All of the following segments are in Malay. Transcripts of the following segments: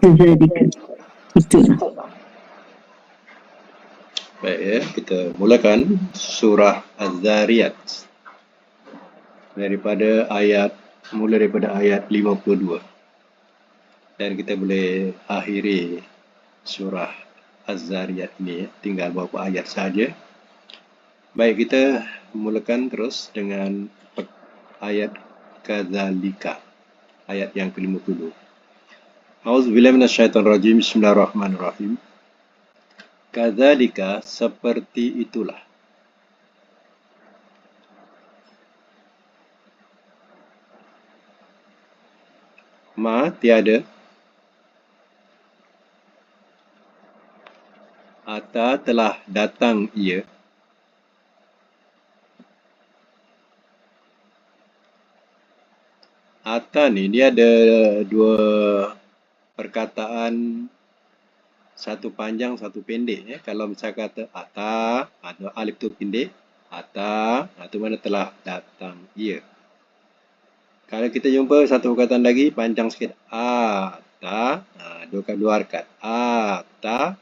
Kadzalika. Itulah. Baik ya, kita mulakan surah Az-Zariyat mula daripada ayat 52 dan kita boleh akhiri surah Az-Zariyat ini ya, tinggal beberapa ayat saja. Baik, kita mulakan terus dengan ayat Kadzalika, ayat yang ke-52. A'udzubillahi minasyaitonirrajim. Bismillahirrahmanirrahim. Kadzalika, seperti itulah. Ma tiada, ata telah datang ia, ata ni dia ada dua perkataan, satu panjang satu pendek ya. Kalau misalnya kata ata, ada alif tu pendek, ata itu mana telah datang ia. Kalau kita jumpa satu perkataan lagi panjang sikit, ata, dua harakat, ata,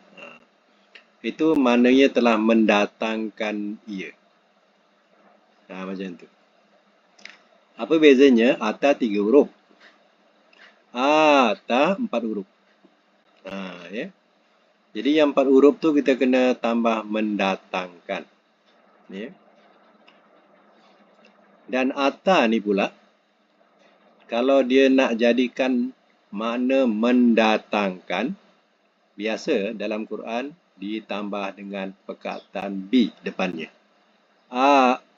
itu maknanya telah mendatangkan ia. Macam tu. Apa bezanya? Ata 3 huruf, ata 4 huruf. Ya. Jadi yang 4 huruf tu kita kena tambah mendatangkan. Ya. Dan ata ni pula, kalau dia nak jadikan makna mendatangkan, biasa dalam Quran ditambah dengan perkataan bi depannya.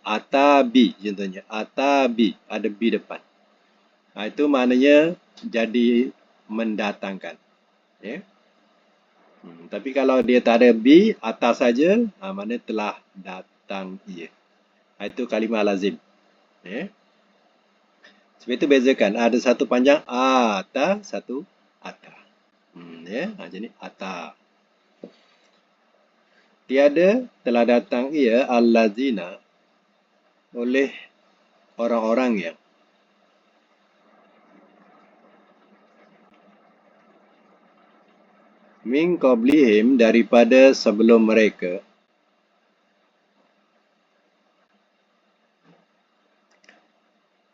Ata bi contohnya. Ata bi, ada bi depan. Itu maknanya jadi mendatangkan. Ya. Tapi kalau dia tak ada bi, ata saja, maknanya telah datang ia. Itu kalimah lazim. Ya. Sebab itu bezakan. Ada satu panjang ata, satu ata. Ya, jadi ata. Tiada telah datang ia allazina, oleh orang-orang yang min qablihim, daripada sebelum mereka,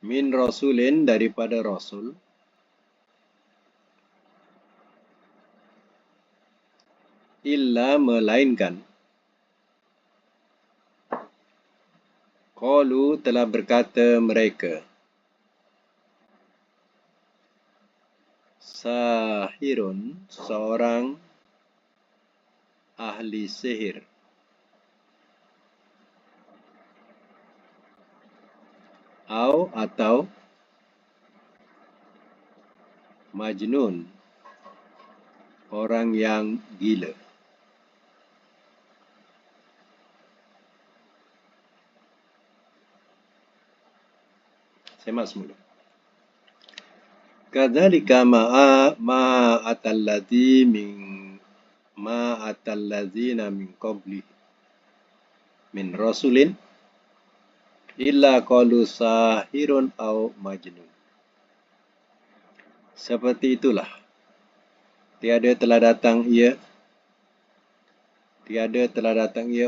min rasulin, daripada rasul, illa, melainkan, qalu, telah berkata mereka, sahirun, seorang ahli sihir, atau majnun, orang yang gila. Semak semula. Kadzalika ma atallazina min qabli min rasulin illa qalu sahirun au majnun. Seperti itulah tiada telah datang ia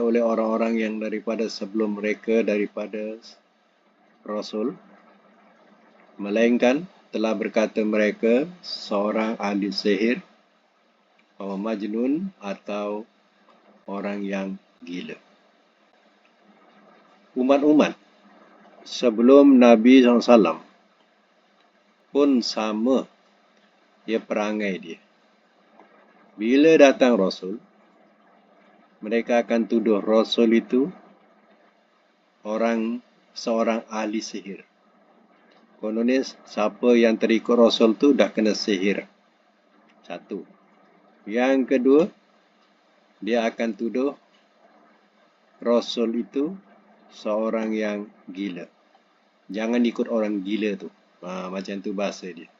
oleh orang-orang yang daripada sebelum mereka daripada rasul, melainkan telah berkata mereka seorang ahli sihir, atau majnun, atau orang yang gila. Umat-umat sebelum Nabi SAW pun sama perangai dia. Bila datang Rasul, mereka akan tuduh Rasul itu seorang ahli sihir. Kononnya siapa yang terikut Rasul tu dah kena sihir. Satu. Yang kedua, dia akan tuduh Rasul itu seorang yang gila. Jangan ikut orang gila tu. Macam tu bahasa dia.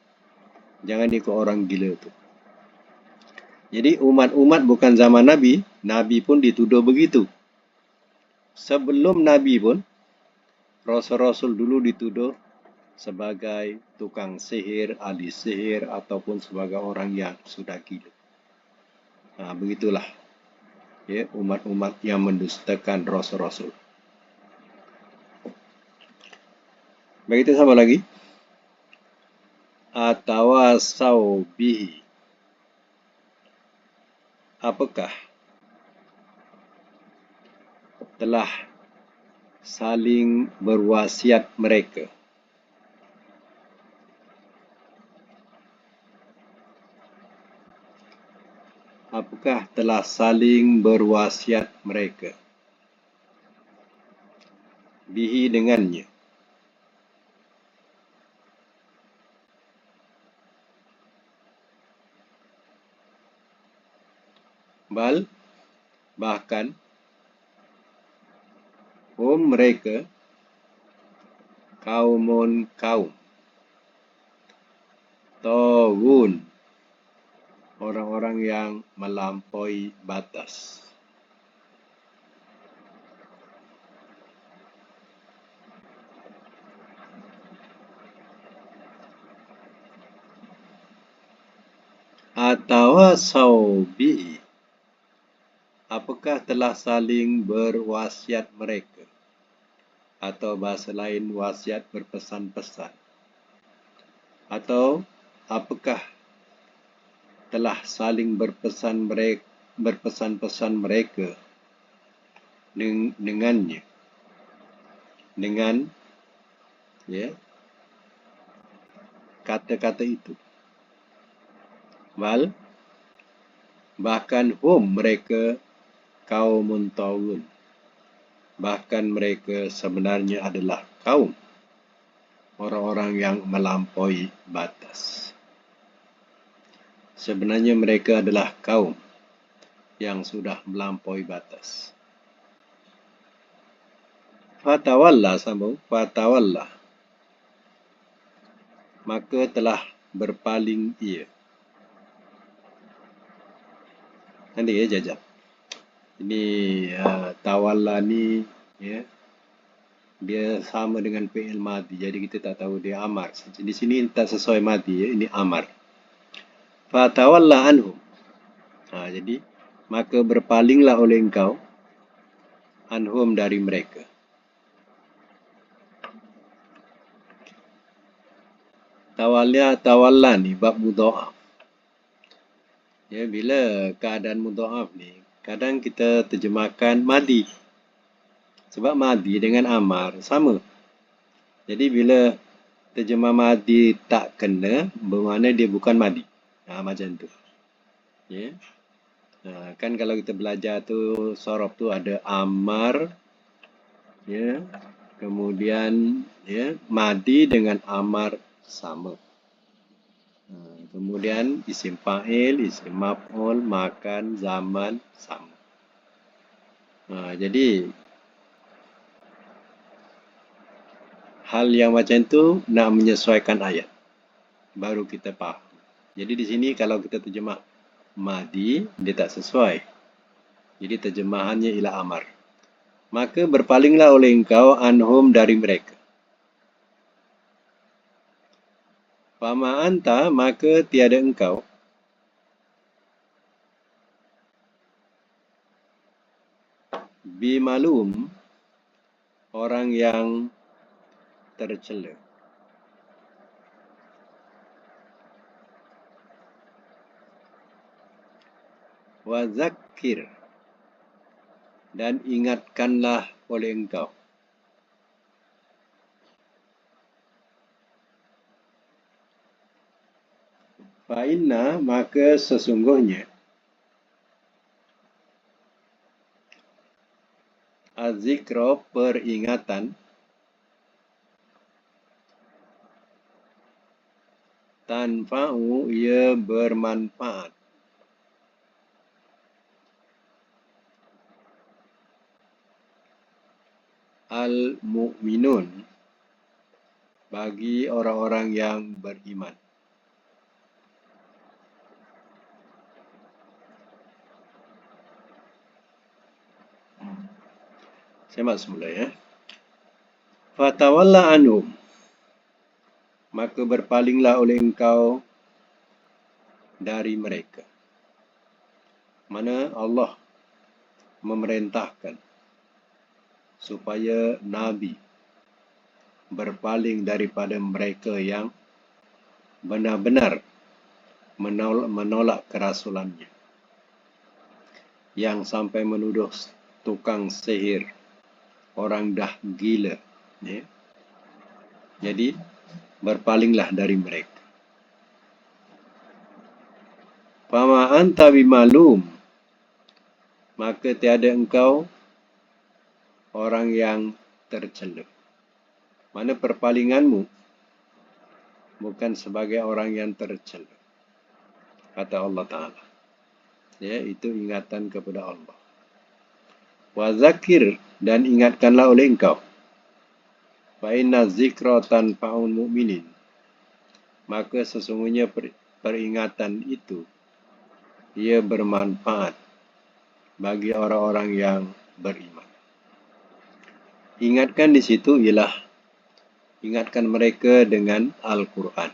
Jangan ikut orang gila tu. Jadi umat-umat bukan zaman Nabi, Nabi pun dituduh begitu. Sebelum Nabi pun, Rasul-Rasul dulu dituduh sebagai tukang sihir, ahli sihir ataupun sebagai orang yang sudah gila. Begitulah ya umat-umat yang mendustakan rasul-rasul. Begitu sama lagi. Atawasau bihi. Apakah telah saling berwasiat mereka? Apakah telah saling berwasiat mereka? Bihi dengannya. Bahkan mereka kaum Tawun, orang-orang yang melampaui batas. Atawasau bihi. Apakah telah saling berwasiat mereka? Atau bahasa lain wasiat berpesan-pesan. Atau apakah telah saling berpesan-pesan mereka dengannya, dengan ya kata-kata itu. Bahkan mereka kaumun tawun. Bahkan mereka sebenarnya adalah kaum orang-orang yang melampaui batas. Sebenarnya mereka adalah kaum yang sudah melampaui batas. Fatawalla sambung, fatawalla. Maka telah berpaling ia. Nanti ya jajak. Ini tawalla ni ya, dia sama dengan fi'il madhi. Jadi kita tak tahu dia amar. Di sini tak sesuai madhi ya, ini amar. Fatawalla anhum. Jadi maka berpalinglah oleh engkau anhum dari mereka. Tawalla ni bab mudha'af. Ya, bila keadaan mudha'af ni, kadang kita terjemahkan madhi. Sebab madhi dengan amar sama. Jadi bila terjemah madhi tak kena, bermakna dia bukan madhi. Macam tu. Ya. Kan kalau kita belajar tu, sorof tu ada amar, ya, kemudian ya, madhi dengan amar sama. Kemudian isim fa'il, isim maf'ul, makan, zaman sama. Jadi hal yang macam tu nak menyesuaikan ayat, baru kita faham. Jadi di sini kalau kita terjemah madhi, dia tak sesuai. Jadi terjemahannya ialah amar. Maka berpalinglah oleh engkau anhum dari mereka. Fama anta, maka tiada engkau. Bimalum, orang yang tercela. Wazakir, dan ingatkanlah oleh engkau. Fa'inna, maka sesungguhnya az-zikra, peringatan, tanfa'u, ia bermanfaat. Al-mu'minun, bagi orang-orang yang beriman. Saya masuk semula ya. Fatawalla anhum, maka berpalinglah oleh engkau dari mereka. Mana Allah memerintahkan supaya Nabi berpaling daripada mereka yang benar-benar menolak kerasulannya, yang sampai menuduh tukang sihir, orang dah gila. Ya. Jadi, berpalinglah dari mereka. Fama anta bimalum, maka tiada engkau orang yang tercela. Mana perpalinganmu bukan sebagai orang yang tercela, kata Allah Ta'ala. Ya, itu ingatan kepada Allah. Wa zakir, dan ingatkanlah oleh engkau. Fa inna zikra tanfa'ul mu'minin, maka sesungguhnya peringatan itu ia bermanfaat bagi orang-orang yang beriman. Ingatkan di situ ialah ingatkan mereka dengan Al-Quran.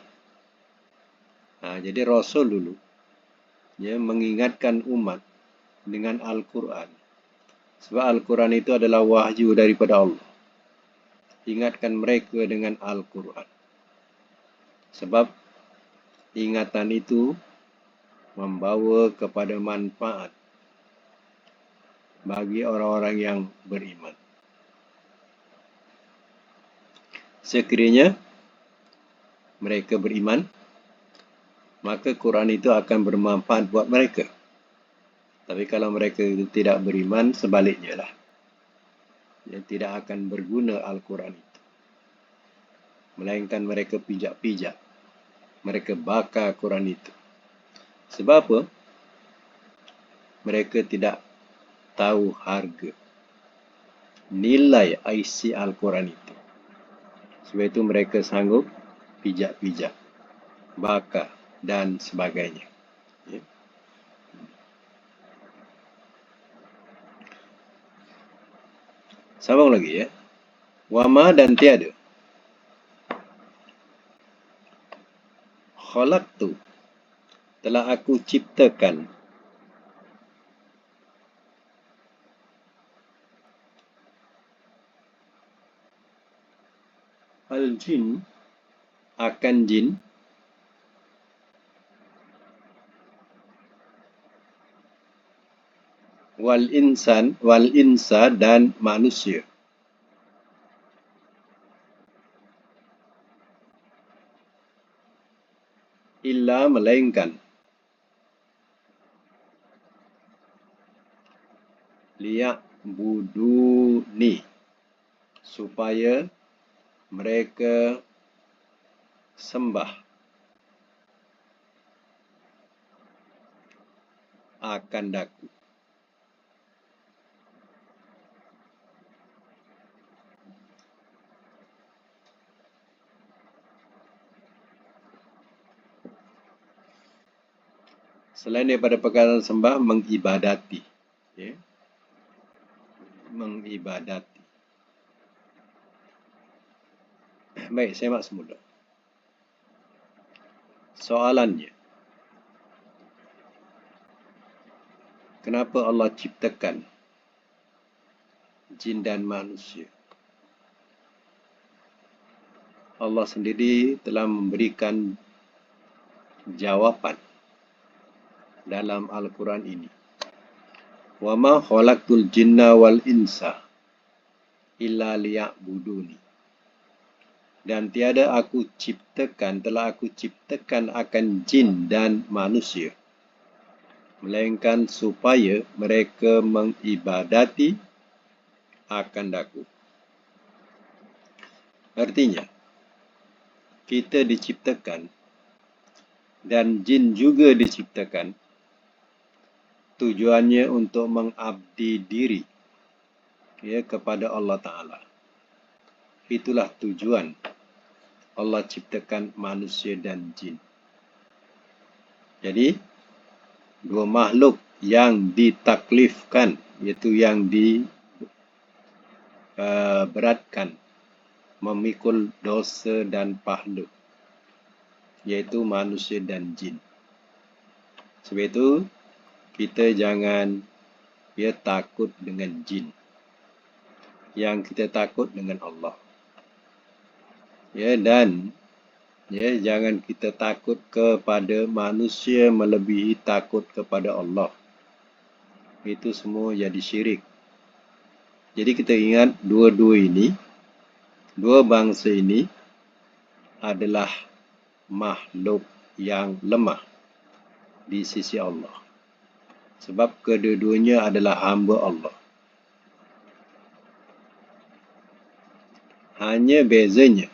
Jadi Rasul dulu ya, mengingatkan umat dengan Al-Quran. Sebab Al-Quran itu adalah wahyu daripada Allah. Ingatkan mereka dengan Al-Quran. Sebab ingatan itu membawa kepada manfaat bagi orang-orang yang beriman. Sekiranya mereka beriman, maka Quran itu akan bermanfaat buat mereka. Tapi kalau mereka itu tidak beriman, sebaliknya lah. Dia tidak akan berguna Al-Quran itu. Melainkan mereka pijak-pijak. Mereka bakar Quran itu. Sebab apa? Mereka tidak tahu harga, nilai isi Al-Quran itu. Sebab itu mereka sanggup pijak-pijak, bakar dan sebagainya. Ya. Sambung lagi ya. Wama dan tiada. Khalaqtu, telah aku ciptakan. Al-jin, akan jin. Wal insa dan manusia. Illa, melainkan. Liya'buduni, supaya mereka sembah akan daku. Selain daripada perkataan sembah, mengibadati. Ya. Mengibadati. Baik, saya mak semula. Soalannya, kenapa Allah ciptakan jin dan manusia? Allah sendiri telah memberikan jawapan dalam Al-Quran ini. Wa ma khalaqtul jinna wal insa illa liya'buduni. Dan tiada telah aku ciptakan akan jin dan manusia, melainkan supaya mereka mengibadati akan aku. Artinya, kita diciptakan dan jin juga diciptakan tujuannya untuk mengabdi diri ya, kepada Allah Ta'ala. Itulah tujuan Allah ciptakan manusia dan jin. Jadi, dua makhluk yang ditaklifkan, iaitu yang diberatkan memikul dosa dan pahala. iaitu manusia dan jin. Sebab itu kita jangan takut dengan jin. Yang kita takut dengan Allah. Dan jangan kita takut kepada manusia melebihi takut kepada Allah. Itu semua jadi syirik. Jadi kita ingat dua bangsa ini adalah makhluk yang lemah di sisi Allah. Sebab kedua-duanya adalah hamba Allah. Hanya bezanya,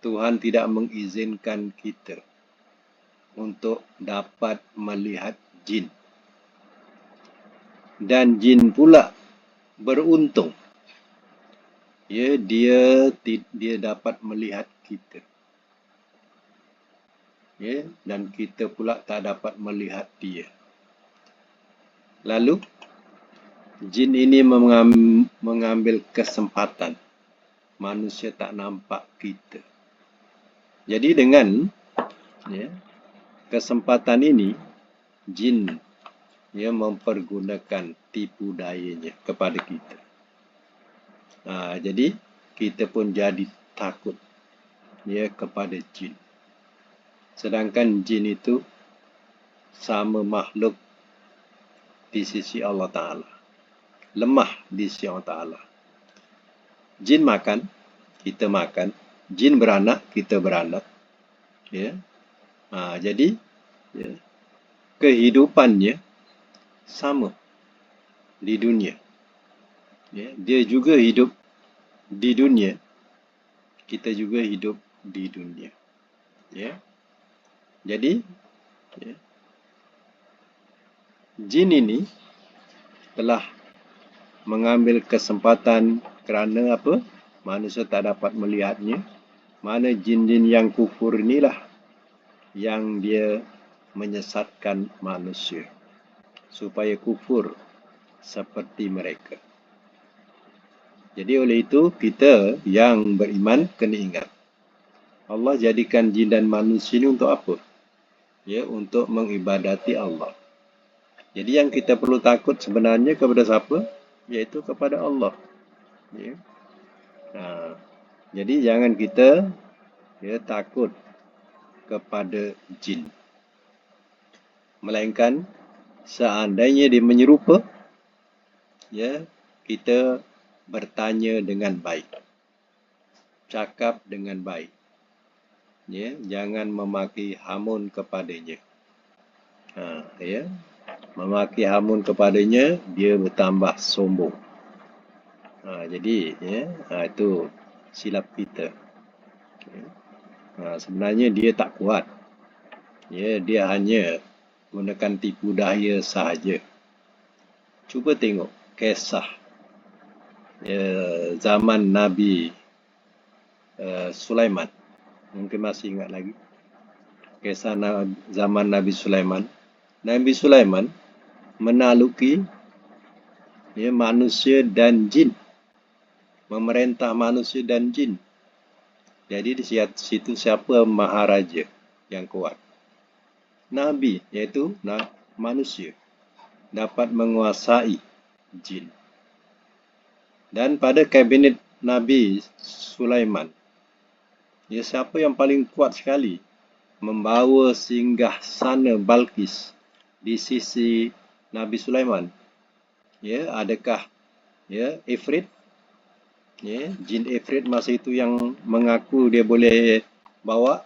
Tuhan tidak mengizinkan kita untuk dapat melihat jin. Dan jin pula beruntung. Dia dapat melihat kita. Dan kita pula tak dapat melihat dia. Lalu, jin ini mengambil kesempatan. Manusia tak nampak kita. Jadi dengan kesempatan ini, jin mempergunakan tipu dayanya kepada kita. Jadi kita pun jadi takut kepada jin. Sedangkan jin itu sama makhluk di sisi Allah Ta'ala. Lemah di sisi Allah Ta'ala. Jin makan, kita makan. Jin beranak, kita beranak. Jadi kehidupannya sama di dunia. Dia juga hidup di dunia. Kita juga hidup di dunia. Jadi jin ini telah mengambil kesempatan kerana apa? Manusia tak dapat melihatnya. Mana jin-jin yang kufur inilah yang dia menyesatkan manusia supaya kufur seperti mereka. Jadi oleh itu kita yang beriman kena ingat, Allah jadikan jin dan manusia ini untuk apa? Untuk mengibadati Allah. Jadi yang kita perlu takut sebenarnya kepada siapa? Iaitu kepada Allah. Jadi jangan kita takut kepada jin. Melainkan seandainya dia menyerupa, kita bertanya dengan baik. Cakap dengan baik. Jangan memaki hamun kepadanya. Memaki hamun kepadanya, dia bertambah sombong. Jadi itu silap kita. Sebenarnya dia tak kuat. Dia hanya gunakan tipu daya sahaja. Cuba tengok kisah zaman Nabi Sulaiman. Mungkin masih ingat lagi kisah zaman Nabi Sulaiman. Nabi Sulaiman menaluki manusia dan jin, memerintah manusia dan jin. Jadi di situ siapa maharaja yang kuat? Nabi, iaitu manusia dapat menguasai jin. Dan pada kabinet Nabi Sulaiman, siapa yang paling kuat sekali membawa singgah sana Balqis di sisi Nabi Sulaiman? Adakah Ifrit? Jin Ifrit masa itu yang mengaku dia boleh bawa?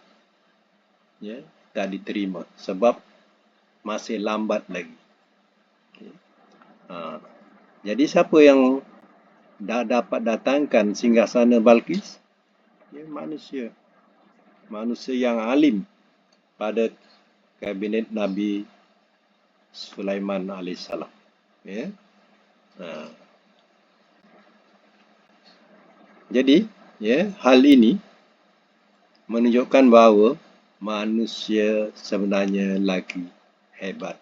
Tak diterima sebab masih lambat lagi. Jadi siapa yang dapat datangkan singgasana Balqis? Manusia. Manusia yang alim pada kabinet Nabi Sulaiman AS. Jadi, hal ini menunjukkan bahawa manusia sebenarnya lagi hebat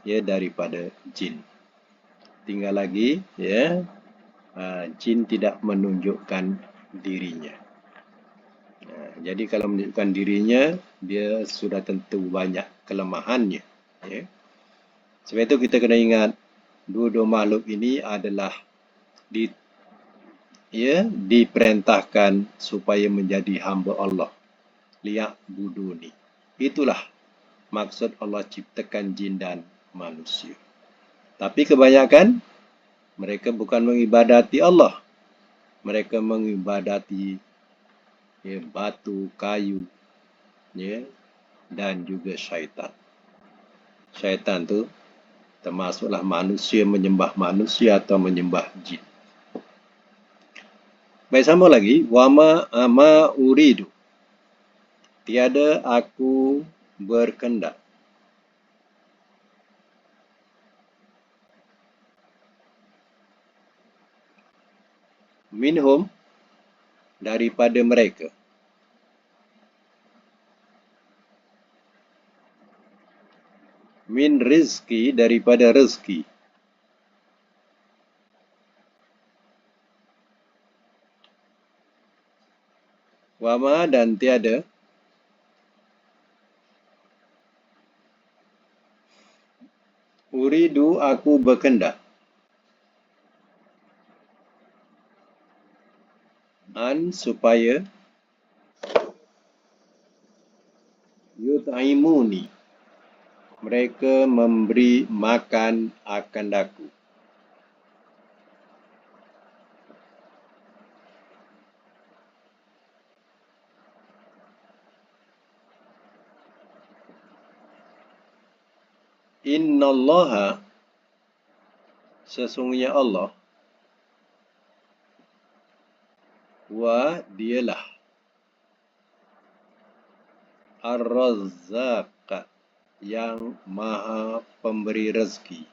daripada jin. Tinggal lagi jin tidak menunjukkan dirinya. Jadi kalau menunjukkan dirinya, dia sudah tentu banyak kelemahannya. Ya. Sebab itu kita kena ingat, dua-dua makhluk ini adalah di, diperintahkan supaya menjadi hamba Allah. Liya'buduni. Itulah maksud Allah ciptakan jin dan manusia. Tapi kebanyakan mereka bukan mengibadati Allah. Mereka mengibadati batu, kayu, dan juga syaitan. Syaitan tu termasuklah manusia menyembah manusia atau menyembah jin. Baik, sama lagi. Wama ama uridu. Tiada aku berkendak. Minhum, daripada mereka. Min rizki, daripada rezeki. Wama, dan tiada. Uridu, aku berkendak. An, supaya yut'imuni, mereka memberi makan akan aku. Innallaha, sesungguhnya Allah, wa dialah Ar-Razzaq, yang maha pemberi rezeki.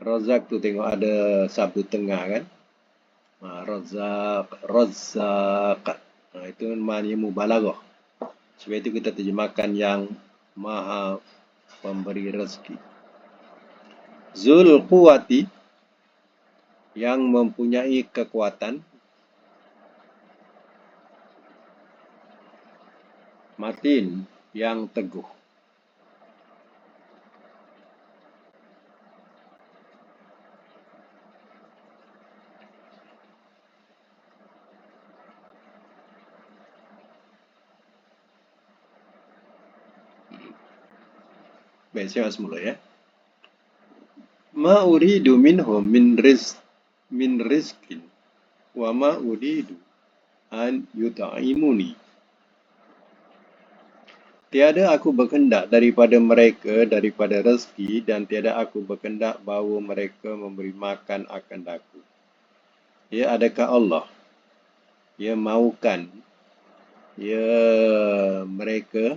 Razak tu tengok ada sabtu tengah kan. Razak, Razzaq. Itu maknanya mubalaghah. Sebab itu kita terjemahkan yang maha pemberi rezeki. Zul Quwati, yang mempunyai kekuatan. Matin, yang teguh. Baik, saya semula ya. Ma uridu minhum min rizkin wa ma uridu an yut'imuni. Tiada aku berkendak daripada mereka daripada rezeki, dan tiada aku berkendak bahawa mereka memberi makan akan aku. Ya, adakah Allah mahukan mereka,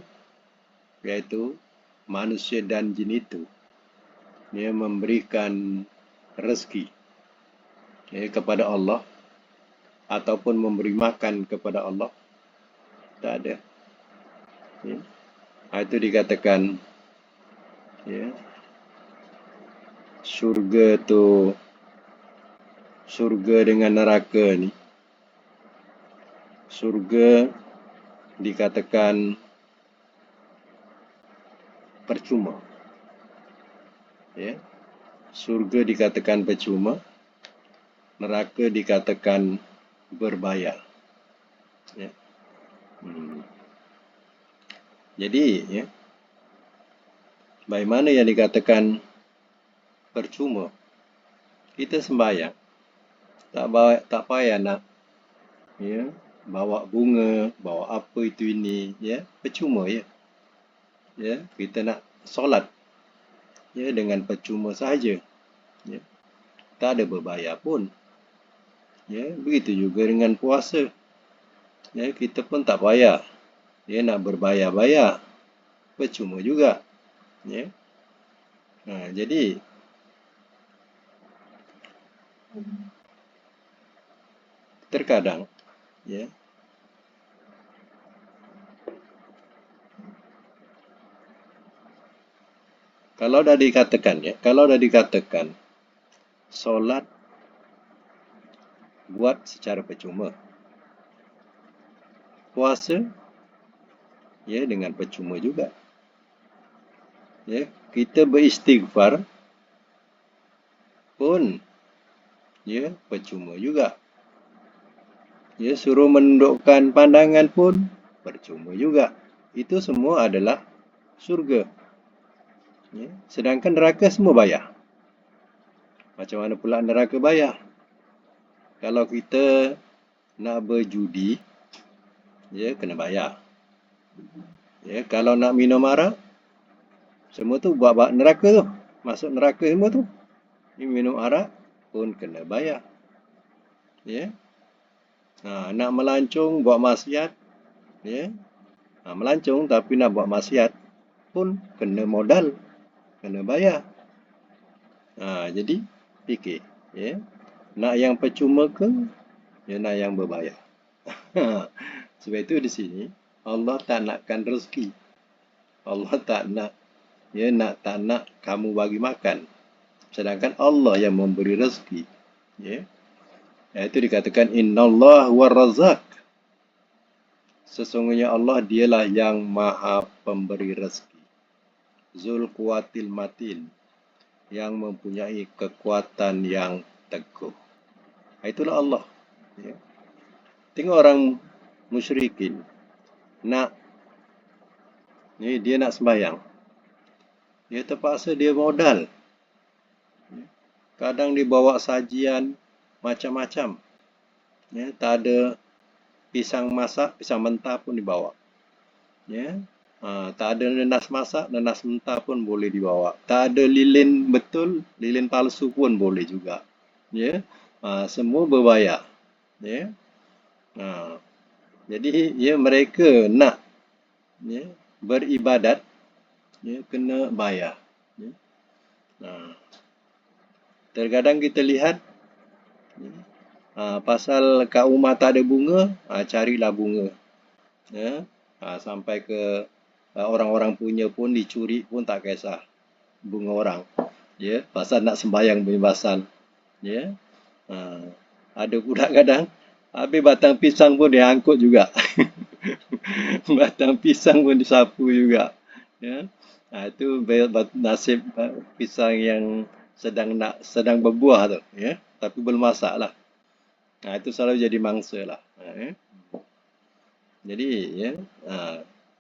iaitu manusia dan jin itu, memberikan rezeki kepada Allah ataupun memberi makan kepada Allah? Tak ada. Itu dikatakan surga tu, surga dengan neraka ni, surga dikatakan percuma. Surga dikatakan percuma, neraka dikatakan berbayar. Jadi, bagaimana yang dikatakan percuma? Kita sembahyang, tak payah nak bawa bunga, bawa apa itu ini, percuma kita nak solat dengan percuma sahaja, tak ada berbayar pun. Begitu juga dengan puasa, kita pun tak payah nak berbayar-bayar, percuma juga. Jadi terkadang kalau dah dikatakan solat buat secara percuma. Puasa, ya, dengan percuma juga. Ya, kita beristighfar pun, ya, percuma juga. Ya, suruh menundukkan pandangan pun percuma juga. Itu semua adalah surga. Ya, sedangkan neraka semua bayar. Macam mana pula neraka bayar? Kalau kita nak berjudi, ya, kena bayar. Ya, kalau nak minum arak, semua tu buat neraka tu. Masuk neraka semua tu. Ini minum arak pun kena bayar. Ya. Nak melancong, buat maksiat, ya. Melancong tapi nak buat maksiat pun kena modal, kena bayar. Jadi fikir, ya. Nak yang percuma ke, ya, nak yang berbayar. Sebab itu di sini Allah tak nakkan rezeki. Allah tak nak, ya, tak nak kamu bagi makan. Sedangkan Allah yang memberi rezeki. Ya. Itu dikatakan innallah war-razzaq. Sesungguhnya Allah dialah yang maha pemberi rezeki. Zul Quwatil Matin, yang mempunyai kekuatan yang teguh. Itulah Allah. Ya. Tengok orang musyrikin nak, dia nak sembahyang. Dia terpaksa dia modal. Kadang dia bawa sajian macam-macam. Ya, tak ada pisang masak, pisang mentah pun dibawa. Ya. Tak ada nanas masak, nanas mentah pun boleh dibawa. Tak ada lilin betul, lilin palsu pun boleh juga. Ya. Semua berbayar. Ya. Jadi, ya, mereka nak, ya, beribadat, ya, kena bayar. Ya. Terkadang kita lihat, ya, pasal kat rumah tak ada bunga, carilah bunga. Ya. Sampai ke orang-orang punya pun dicuri pun tak kisah bunga orang. Ya, pasal nak sembahyang punya pasal. Ya. Ada pula kadang habis batang pisang pun dia angkut juga. Batang pisang pun disapu juga. Ya. Itu nasib pisang yang sedang berbuah tu, ya, tapi belum masak lah. Itu selalu jadi mangsa lah. Ya. Jadi, ya,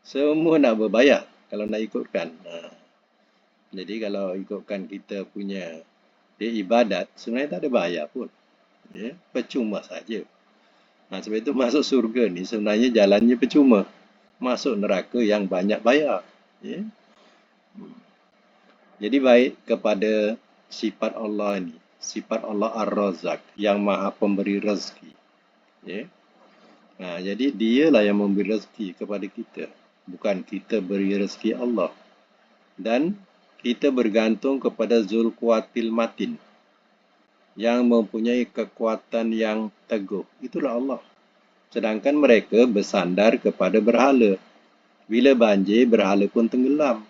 semua nak berbayar kalau nak ikutkan. Jadi kalau ikutkan kita punya ibadat, sebenarnya tak ada bayar pun. Ya, percuma saja. Sebab itu masuk surga ni sebenarnya jalannya percuma. Masuk neraka yang banyak bayar. Ya. Jadi baik kepada sifat Allah ni, sifat Allah Ar-Razzaq, yang maha pemberi rezeki. Ya. Jadi dialah yang memberi rezeki kepada kita, bukan kita beri rezeki Allah. Dan kita bergantung kepada Zul Quwatil Matin, yang mempunyai kekuatan yang teguh. Itulah Allah. Sedangkan mereka bersandar kepada berhala. Bila banjir, berhala pun tenggelam.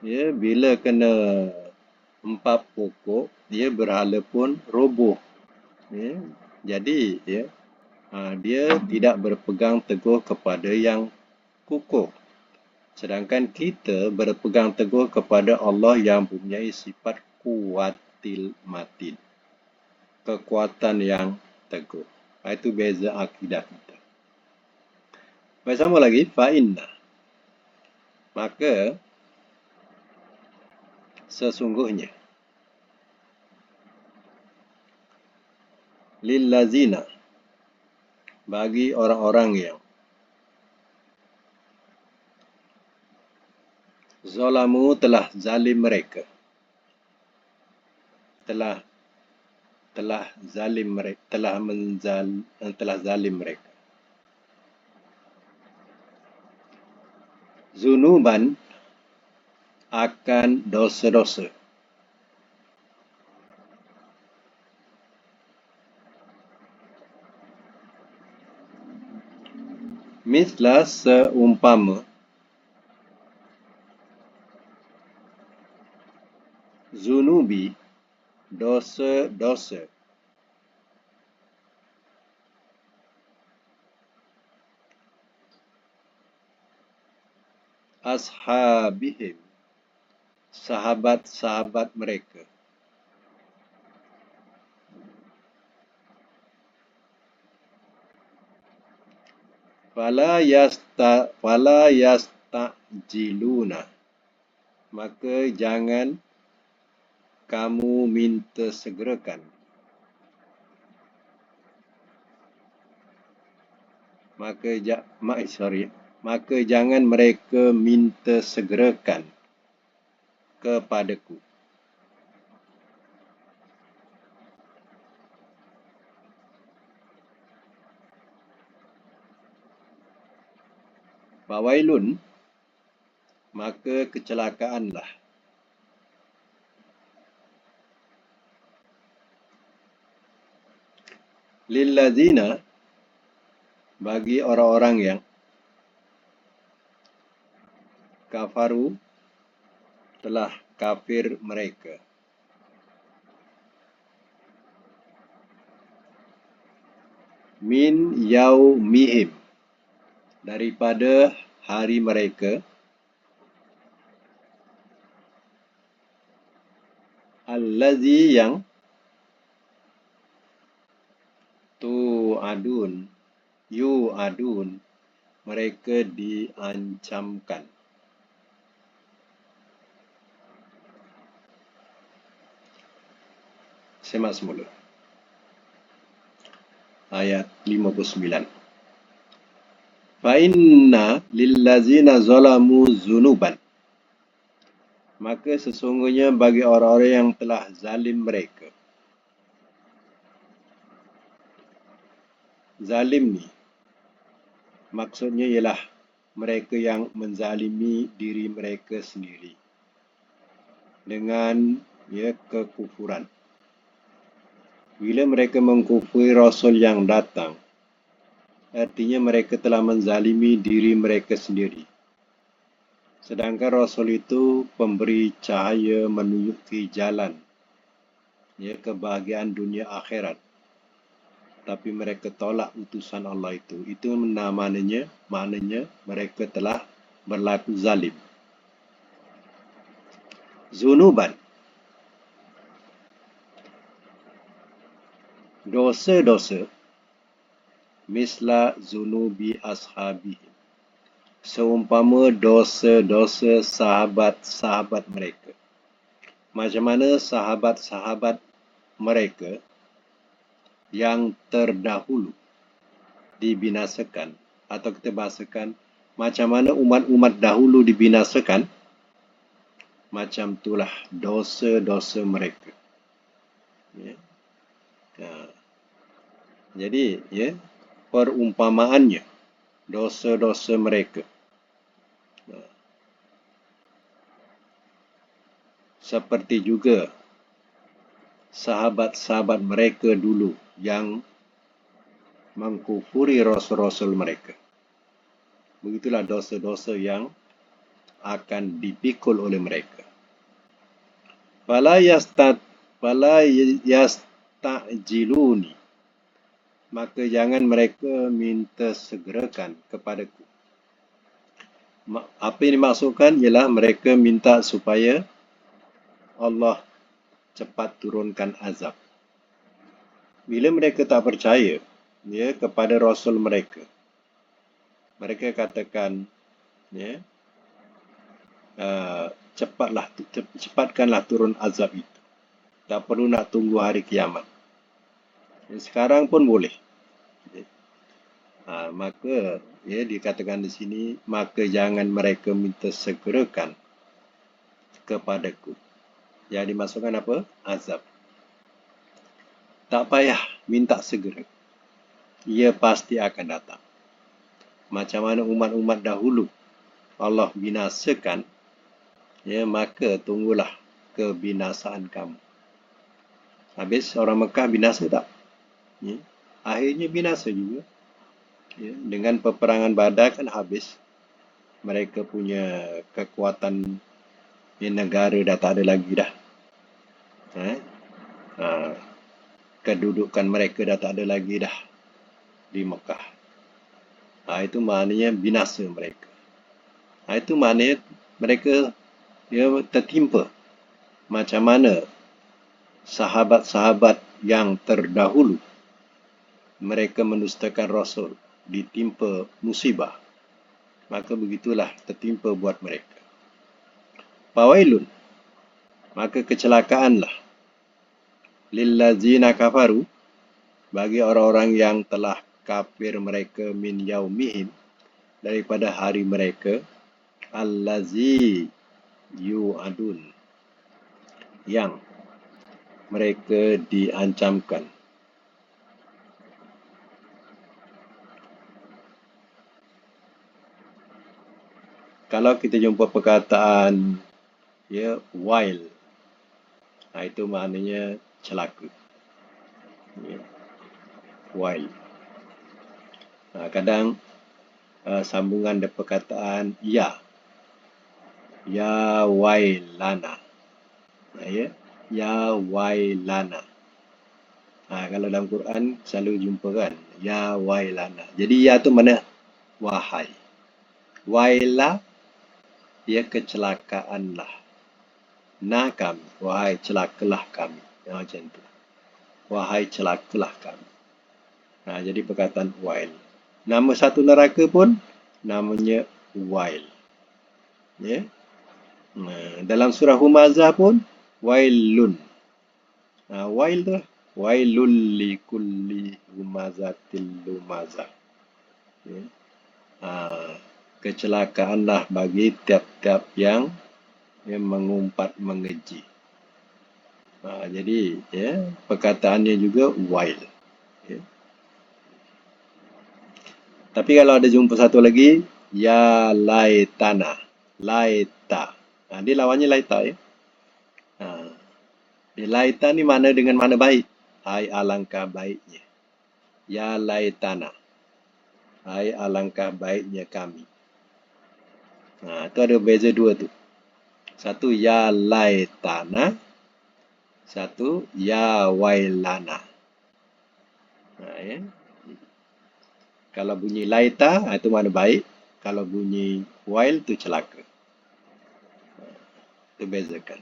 Ya, bila kena empat pokok, dia berhala pun roboh. Ya, jadi, ya, dia tidak berpegang teguh kepada yang kukuh. Sedangkan kita berpegang teguh kepada Allah yang mempunyai sifat Quwatil Matin, kekuatan yang teguh. Itu beza akidah kita. Baik, sama lagi, fa'inna. Maka, sesungguhnya, lillazina, bagi orang-orang yang zalamu, telah zalim mereka, telah zalim mereka, zunuban, akan dosa-dosa, mislah seumpama, zunubi, dosa-dosa, ashabihim, sahabat-sahabat mereka. Fala yasta'jiluna, maka jangan kamu minta segerakan. Maka jangan mereka minta segerakan kepadaku. Fawailun, maka kecelakaanlah. Lillazina, bagi orang-orang yang kafaru, telah kafir mereka. Min yaumihim, daripada hari mereka. Allazi, yang yu'adun, mereka diancamkan. Semak semula. Ayat 59. Fa inna lillazina zalamu zunuban, maka sesungguhnya bagi orang-orang yang telah zalim mereka. Zalim ni maksudnya ialah mereka yang menzalimi diri mereka sendiri dengan kekufuran. Bila mereka mengkufuri Rasul yang datang, artinya mereka telah menzalimi diri mereka sendiri. Sedangkan Rasul itu pemberi cahaya, menunjuki jalan kebahagiaan dunia akhirat. Tapi mereka tolak utusan Allah itu. Itu maknanya mereka telah berlaku zalim. Zunuban, dosa-dosa, misla zunubi ashabihim, seumpama dosa-dosa sahabat-sahabat mereka. Macam mana sahabat-sahabat mereka yang terdahulu dibinasakan, atau kita bahasakan macam mana umat-umat dahulu dibinasakan, macam itulah dosa-dosa mereka. Jadi perumpamaannya dosa-dosa mereka seperti juga sahabat-sahabat mereka dulu yang mengkufuri rasul-rasul mereka. Begitulah dosa-dosa yang akan dipikul oleh mereka. Fala yasta'jiluni, maka jangan mereka minta segerakan kepadaku. Apa yang dimaksudkan ialah mereka minta supaya Allah cepat turunkan azab. Bila mereka tak percaya kepada Rasul mereka, mereka katakan cepatkanlah turun azab itu. Tak perlu nak tunggu hari kiamat. Sekarang pun boleh. Maka dikatakan di sini, maka jangan mereka minta segerakan kepadaku. Yang dimasukkan apa? Azab. Tak payah minta segera. Ia pasti akan datang. Macam mana umat-umat dahulu Allah binasakan, maka tunggulah kebinasaan kamu. Habis orang Mekah binasa tak? Akhirnya binasa juga. Dengan peperangan Badar kan habis. Mereka punya kekuatan negara dah tak ada lagi dah. Kedudukan mereka dah tak ada lagi dah di Mekah. Itu maknanya binasa mereka. Itu maknanya mereka tertimpa. Macam mana sahabat-sahabat yang terdahulu mereka mendustakan Rasul, ditimpa musibah. Maka begitulah tertimpa buat mereka. Fawailun, maka kecelakaanlah. Lillazina kafaru, bagi orang-orang yang telah kafir mereka, min yaumihim, daripada hari mereka, allazi yu'adun, yang mereka diancamkan. Kalau kita jumpa perkataan wail, itu maknanya celaka. Wail. Kadang sambungan dari perkataan ya wailana. Ya wailana. Kalau dalam Quran selalu jumpa kan, ya wailana. Jadi ya tu mana? Wahai. Waila, ia kecelakaanlah. Na kami, wahai celakalah kami. Macam tu. Wahai celakalah kami. Jadi perkataan wail. Nama satu neraka pun namanya wail. Dalam surah Humazah pun wailun. Wail tu wailul likulli humazatil lumazah. Kecelakaanlah bagi tiap-tiap yang mengumpat mengeji. Jadi perkataannya juga wail. Tapi kalau ada jumpa satu lagi, ya laitana, laita. Dia lawannya laita ya. Laita ni mana dengan mana baik? Hai alangkah baiknya. Ya laitana. Hai alangkah baiknya kami. Itu ada beza dua tu. Satu ya laitana, satu ya wailana. Kalau bunyi laita, itu mana baik. Kalau bunyi wail, itu celaka. Itu bezakan.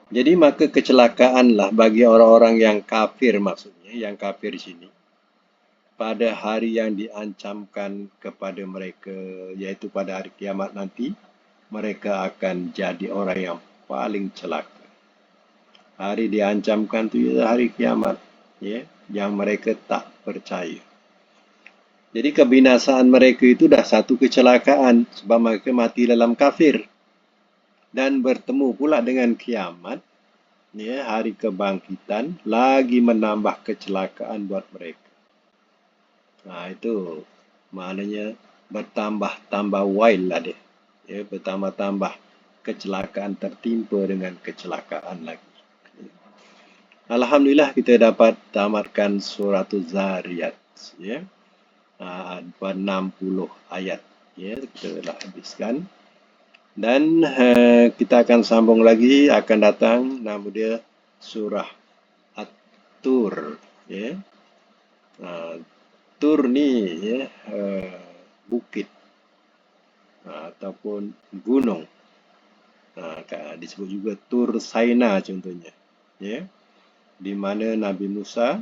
Jadi maka kecelakaanlah bagi orang-orang yang kafir maksudnya, yang kafir di sini. Pada hari yang diancamkan kepada mereka, yaitu pada hari kiamat nanti, mereka akan jadi orang yang paling celaka. Hari diancamkan itu hari kiamat, yang mereka tak percaya. Jadi kebinasaan mereka itu dah satu kecelakaan sebab mereka mati dalam kafir. Dan bertemu pula dengan kiamat, hari kebangkitan, lagi menambah kecelakaan buat mereka. Itu maknanya bertambah-tambah wail lah dia. Bertambah-tambah kecelakaan tertimpa dengan kecelakaan lagi. Alhamdulillah kita dapat tamatkan surah Zariyat. 60 ayat. Kita telah habiskan. Dan kita akan sambung lagi, akan datang nama dia surah At-Tur. Tur ni bukit ataupun gunung. Disebut juga Tur Saina contohnya. Di mana Nabi Musa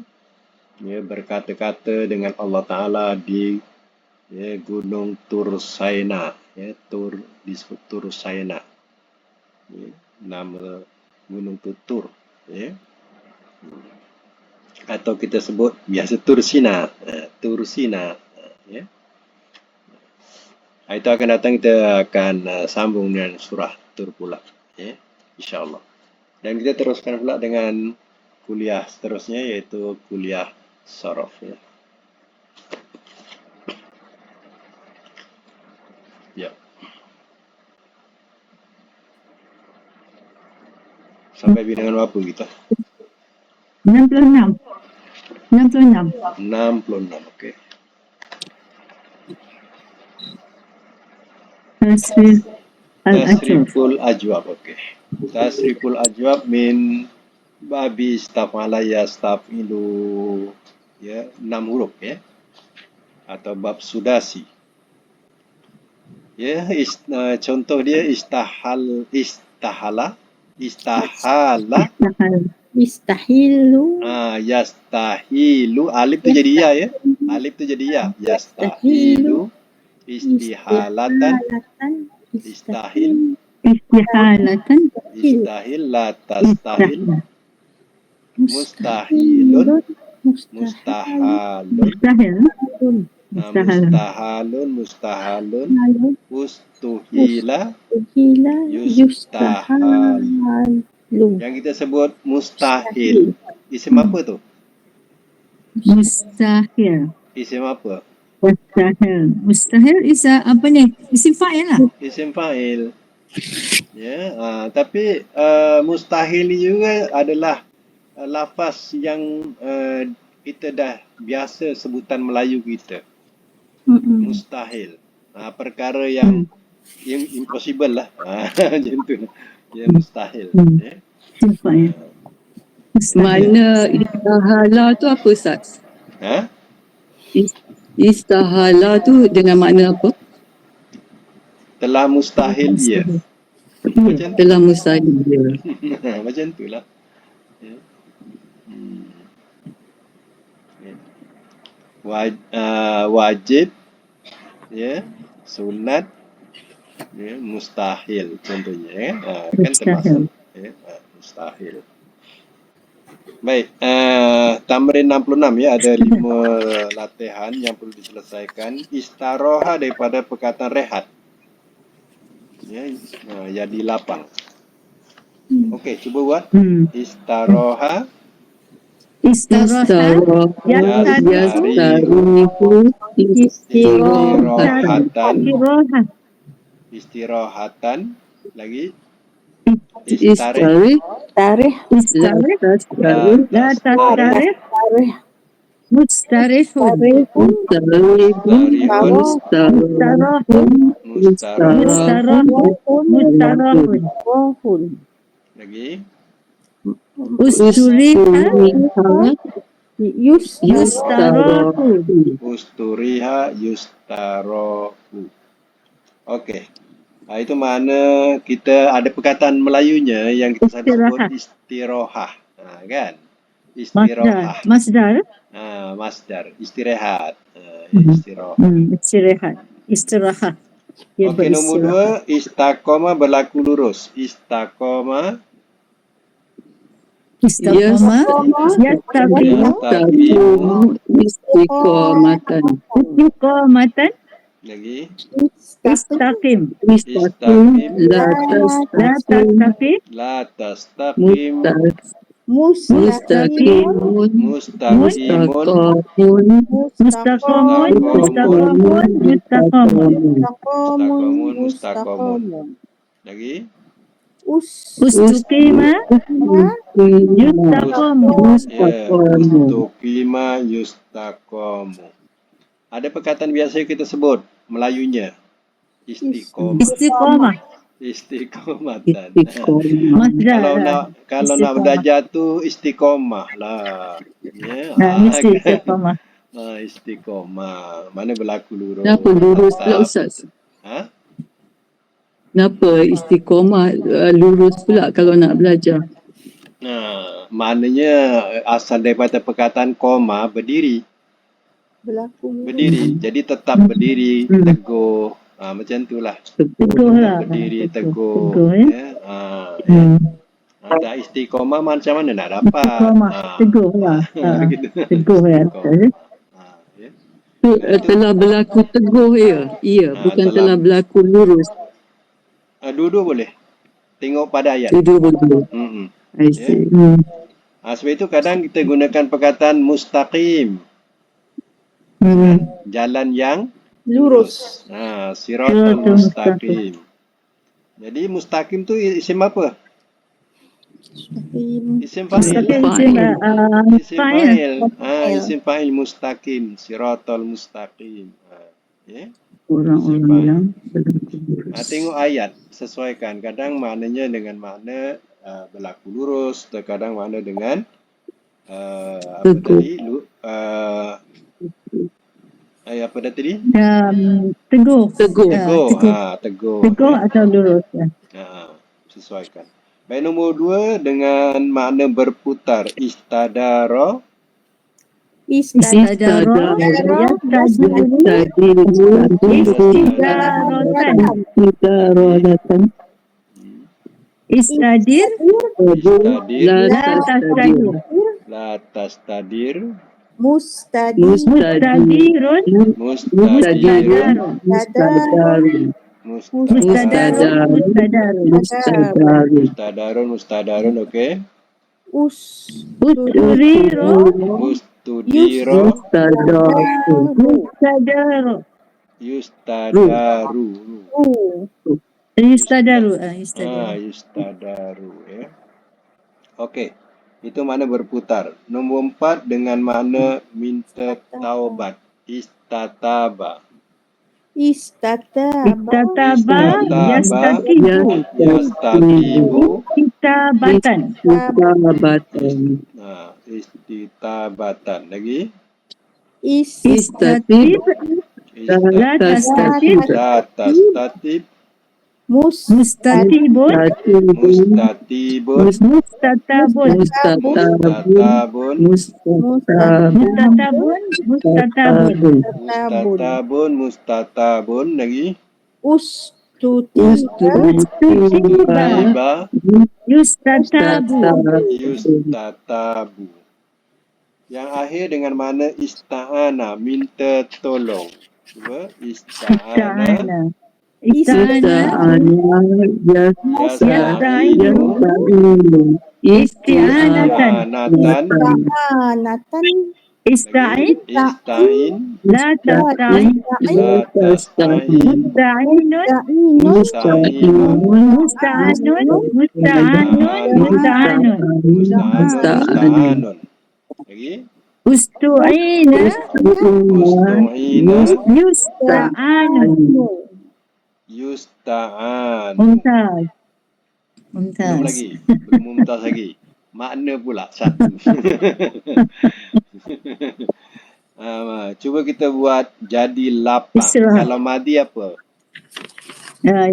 berkata-kata dengan Allah Ta'ala di gunung Tur Saina. Tur disebut Tur Saina. Nama gunung tu Tur. Atau kita sebut biasa Tur Sina. Tur Sina. Itu akan datang, kita akan sambung dengan surah Tur pula. InsyaAllah. Dan kita teruskan pula dengan kuliah seterusnya, iaitu kuliah Sharaf. Sampai bilangan berapa kita? 66. 66. 66, okey. Tasriful ajwab, okey. Tasriful ajwab min babi stafala ya stafilu, 6 huruf atau bab sudasi. Ya, contoh dia istahala, Istahal. Istahilu. yastahilu. Alif tu jadi ya, ya. Alif tu jadi ya. Yastahilu, istihalatan, Istihalatan. istahil, Istihalatan. istahil, la tastahil, Mustahilun. mustahalun, Mustahil. mustahalun, mustahalun, ustuhila, Uhila. yustahal. Yustahalu. Yang kita sebut mustahil. Isim apa tu? Mustahil. Isim apa? Mustahil. Mustahil is apa ni? Isim fa'il lah. Isim fa'il. Ya, tapi mustahil ni juga adalah lafaz yang kita dah biasa sebutan Melayu kita. Mustahil. Perkara yang impossible lah. Macam tu. Ya, mustahil. Ya. Isim fa'il. Mustahil. Mana istahala tu apa, Ustaz? Ha? Istahala tu dengan makna apa? Telah mustahil dia. Macam tu. Telah mustahil dia. Macam tu lah. Ya. Wajib, ya, sunat, ya, mustahil contohnya, ya. Kan termasuk, ya, mustahil. Baik, tamrin 66 ya, ada 5 latihan yang perlu diselesaikan. Istaroha daripada perkataan rehat. Ya, jadi lapang. Okey, cuba buat. Istaroha, Istirahat. Yastarihu istirahatan, Istirahat. istirahatan, lagi Istarih Tarih. Istarih. La tastarih. Mustarihun. Tarihun. Mustarahun. mustarahun, Mustarahun. Rohun. lagi Usturiha. Yustarahu. usturiha, yustarohu. Okey. Itu mana kita ada perkataan Melayunya yang kita sebut istirohah. Kan? Istirohah. Masdar. Masdar. Istirahat. Istirohah. Istirahat. Istirahat. Dia Okey, nombor 2, beristirahat. istaqama berlaku lurus. Istaqama Istiqamah. Yastaqimu. yastaqimu, istiqamatan. Istiqamatan. lagi Istaqim. Istaqim la La tastaqim. la tastaqim, mustaqimun mustaqimun, Mustaqamun. Mustaqamun. Mustaqamun. mustaqamun, lagi Ustuqima. Yustaqamu. ya, ustuqima, yustaqamu. Ada perkataan biasa kita sebut Melayunya istiqomah, Istiqamah. istiqomatan. Masdar. Kalau nak belajar tu istiqomah lah. Ya. Mesti istiqamah. Istiqomah. Mana berlaku lurus. Kenapa lurus pula, Ustaz? Ha? Kenapa istiqamah lurus pula kalau nak belajar? Maknanya asal daripada perkataan koma, berdiri. Berdiri. Jadi tetap berdiri, teguh. Macam itulah. Teguh lah. Berdiri, teguh. Ya. Tak istiqomah macam mana nak dapat? Istiqamah. Teguh lah. Gitu. Teguh ya. Ya. Telah berlaku teguh ya? Iya, bukan telah berlaku lurus. Dua-dua boleh. Tengok pada ayat. Itu betul. I see. Sebab itu kadang kita gunakan perkataan mustaqim. Jalan yang lurus. Siratal mustaqim. Jadi mustaqim tu isim apa? Isim fa'il. Isim fa'il. Isim fa'il mustaqim. Siratal mustaqim. Ya. Orang-orang yang Tengok ayat, sesuaikan. Kadang maknanya dengan makna berlaku lurus, terkadang makna dengan apa tadi? Apa dah tadi? Teguh. Teguh. Teguh. Teguh. Teguh. Teguh atau lurus. Sesuaikan. Baik, nombor 2 dengan makna berputar. Istadara. Istadaro. Istidaratan. Istadir. Istadir. La tastadir. La tastadir. Mustadir. Mustadirun. Mustadirun. Mustadarun. Mustadarun. Okey. Ustudiro. Mustudiro. Mustadaru. Yustadaru. Istadaru. Yustadaru. Ya. Okey. Itu makna berputar. Nombor 4 dengan makna minta taubat. Istataba. Istataba. Yastatibu. Itabatan. Istitabatan. Lagi. Istatib. La tastatib. La tastatib. Mustatibun. Mustatibun. Mustatabun. Mustatabun. Mustatabun. Lagi. Tiba. Yustatabu. Yang akhir dengan makna ista'ana, minta tolong. Cuba. Ista'ana. Ista'in. Ista'in. La tasta'in. Musta'anun. Lagi. Ustu'ina. Yusta'anu. Mumtaz. Belum lagi. Belum mumtaz lagi. Makna pula satu. Cuba kita buat jadi lapang. Istirahat. Kalau madi apa? Ya.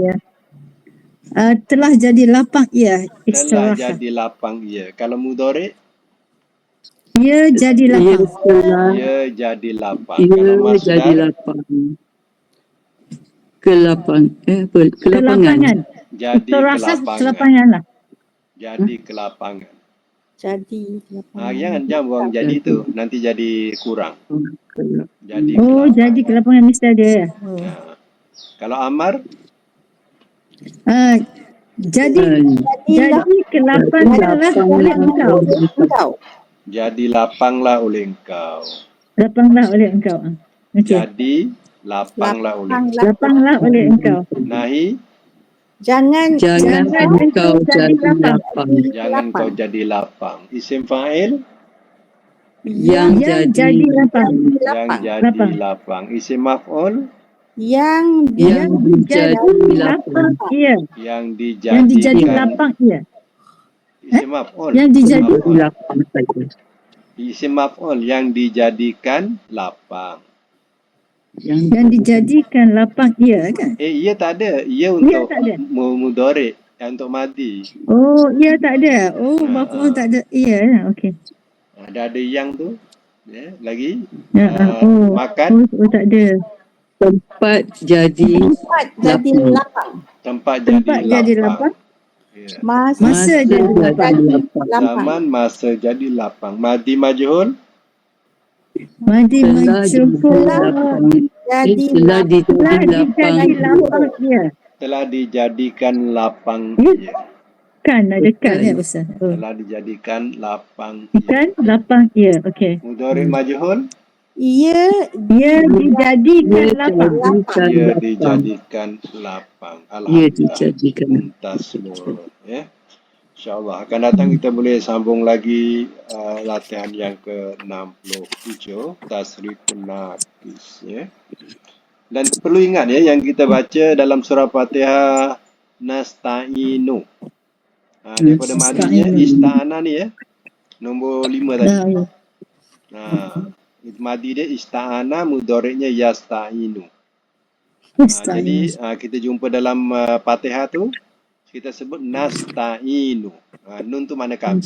Telah jadi lapang ia. Telah Istirahat. jadi lapang ia. Kalau mudhari? Ia jadi lapang. Ia jadi lapang. Kalau masdar? Kelapangan. Jadi kelapangan lah. Jadi kelapangan. Jadi. Jangan buang jadi tu. Nanti jadi kurang. Jadi jadi kelapangan mesti ada ya. Kalau amar? Jadi kelapanganlah oleh engkau. Jadi lapanglah oleh engkau. Lapanglah oleh engkau. Okay. Jadi lapanglah oleh engkau. Lapanglah oleh engkau. Nahi? Jangan engkau jadi lapang. Jangan kau jadi lapang. Isim fa'il? Yang jadi lapang. Yang jadi lapang. Isim maf'ul? Yang jadi lapang. Iya. Yang dijadi lapang iya. Isim maf'ul. Yang dijadi lapang saja. Isim maf'ul yang dijadikan lapang. Yang dijadikan lapang iya kan? Ia tak ada. Ia untuk mudhari, untuk madi. Oh, ia tak ada. Oh, maf'ul tak ada. Iya, okey. Ada yang tu. Ya, lagi. Makan. Oh, tak ada. Tempat jadi lapang. Tempat jadi lapang. Ya. Masa jadi lapang. Zaman masa jadi lapang. Madi majhul? Madi majhul telah dijadi lapang ya. Telah dijadikan lapang ya. Kan ada kan ya Ustaz. Telah dijadikan lapang ya. Kan lapang ya. Okey. Mudhari majhul? Ia dijadikan lapang. Ia dijadikan lapang. Alhamdulillah. Muntas semua ya. InsyaAllah akan datang kita boleh sambung lagi latihan yang ke-67 Tasrifun Naqis ya. Dan perlu ingat ya yang kita baca dalam surah Fatihah nasta'inu. Daripada madinya ista'ana ni ya. Nombor 5 tadi. Madi dia ista'ana, mudhari'nya yasta'inu. Jadi kita jumpa dalam Fatihah tu, kita sebut nasta'inu. Nun tu mana kami?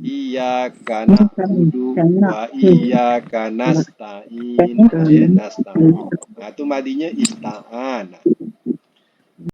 Iyyaka na'budu wa iyyaka nasta'in. Nasta'in. Tu madinya ista'ana.